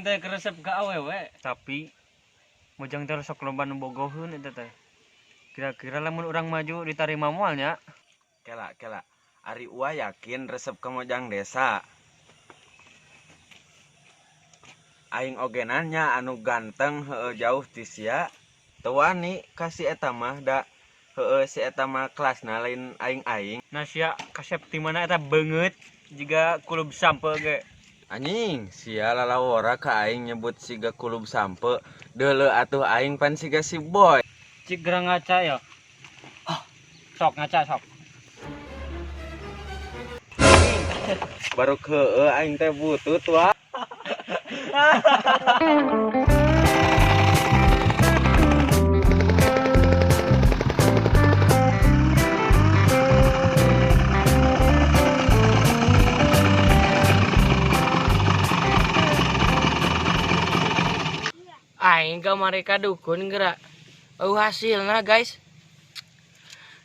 aing teh keresep ka awewe. Tapi mojang teh sok loba nu bogoheun eta teh. Kira-kira lamun urang maju diterima moalnya. Kela. Ari Ua yakin resep ke Mojang Desa. Aing ogenannya anu ganteng heueuh jauh ti sia. Teu wani kasih eta mah da heueuh si eta mah kelasna lain aing-aing. Nah sia kasep ti mana eta beungeut jiga kulub sampe ge. Anjing, sia lalawora ka aing nyebut siga kulub sampe. Deuleu atuh aing pan siga si boy. Cik gerang ngaca ya. Sok ngaca sok. Baru heueuh aing teh butut wa. Aing ke mereka dukun gerak. Hasilna guys.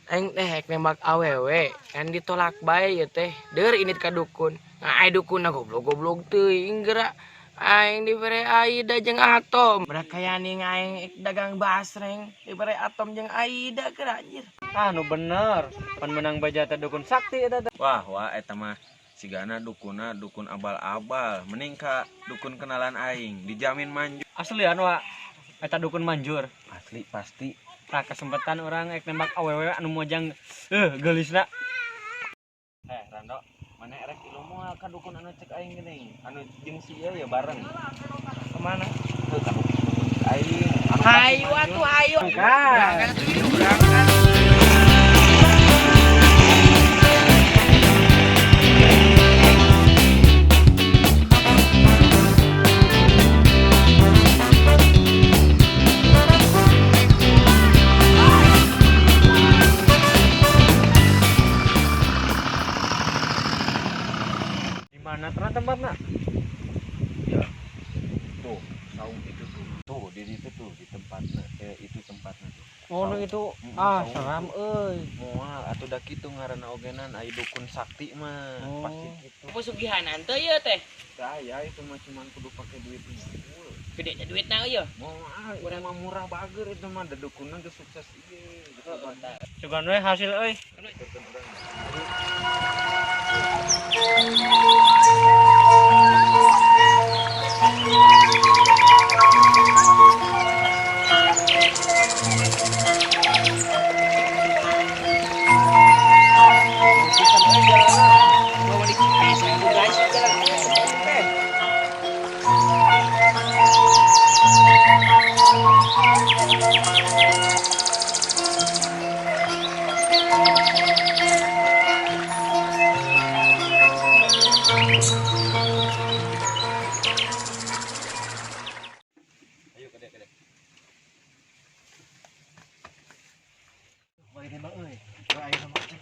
Aing teh hek nembak awewe, kan ditolak bae ya teh. Deur init ka dukun. Nah, ai dukunna goblok-goblok teuing gerak. Aing dibere Aida jeung Atom. Berak kayani aing dagang basreng, dibere Atom jeung Aida gerak anjir. Anu bener, pan menang baja teh dukun sakti eta teh. Wah eta mah sigana dukunna dukun abal-abal. Mending ka dukun kenalan aing, dijamin manjur. Aslian wa eta dukun manjur. Asli pasti. Tah kesempatan orang ek nembak awewe anu mojang geulisna. Rando, mana erek ilu moal ka dukun anu cek aing geuning. Anu jeung si ieu ya bareng. Kemana? Teu ka dukun cek aing. Hayu atuh hayu. Berangkat atuh berangkat. Mana ternyata tempatnya? Ya. Tuh, saung itu tuh. Tuh, di situ tuh di tempatnya. Itu tempatnya tuh. Oh, nu itu. Saung Seram euy. moal atuh da kitu ngaranna ogenan aya dukun sakti mah. Oh. Pasti gitu. Pesugihanan teh ieu teh. Saya itu mah cuman kudu pakai duit unggul. Gedenya duitna ieu. Moal, urang mah murah bager itu mah da dukunna geus sukses ieu. Gitu kan. Coba we hasil euy.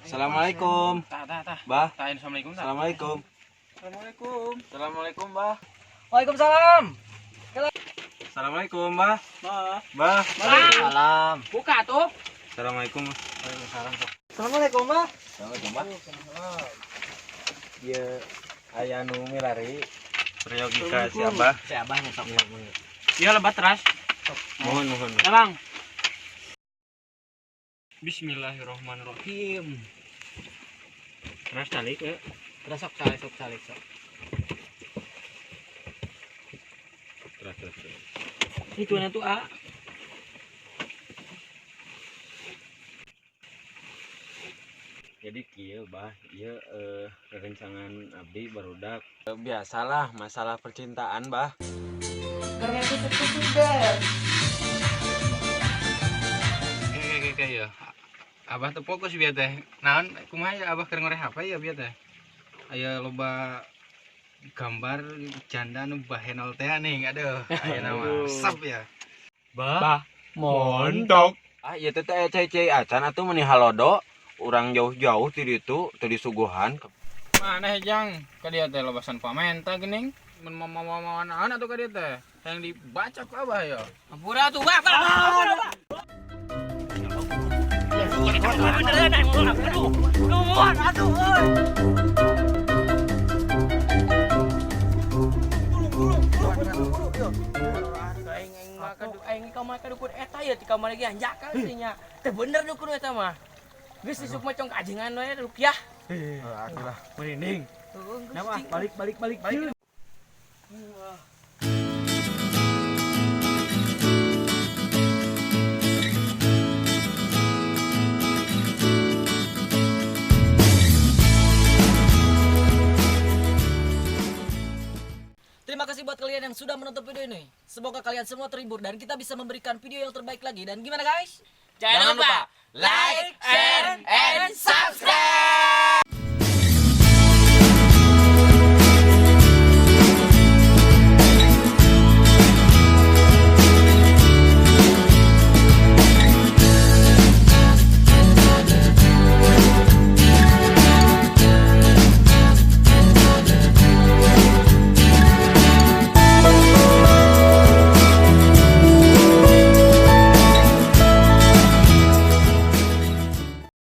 Assalamualaikum. Bah. Assalamualaikum. Assalamualaikum. Assalamualaikum. Assalamualaikum, Bah. Waalaikumsalam. Assalamualaikum, Bah. Bah. Bah. Salam. Buka tuh. Assalamualaikum. Assalamualaikum, Mbak. Assalamualaikum, Bah. Ieu aya nu milari Priyogika si Abah. Si Abah nya sok. Iya lebat teras. Mohon. Bang. Bismillahirrahmanirrahim. Teras talik ya. Terus sok salik. Terus. Itu na tuh A. Jadi kieu Bah, ieu rencangan abdi barudak. Biasalah masalah percintaan, Bah. Karena itu juga. Oke ya. Abah tuh fokus biar teh. Naon kumaha ya Abah keur ngoreh apa ya biar teh. Aya loba gambar janda nu bahenol teh nih, aduh. Aya nama sap ya. Bah. Montok. Ah, ieu teh aya cai-cai acan atuh meuni halodo. Urang jauh-jauh ti ditu, teu disuguhan. Mana hejang? Ka dieu teh lobasan pamenta geuning. Mun mamawan anak tuh ka dieu teh. Yang dibaca ku Abah ya. Ampura tuh, Bang. Aduh. yo. Aing mah kadukun eta ya ti kamar lagi anjak kali nya. Teh bener dukun eta mah. Geus isuk mah cong kajengan we rupiah. Atuh merinding. Nama Balik. Terima kasih buat kalian yang sudah menonton video ini. Semoga kalian semua terhibur dan kita bisa memberikan video yang terbaik lagi. Dan gimana guys? Jangan lupa like, share, and subscribe.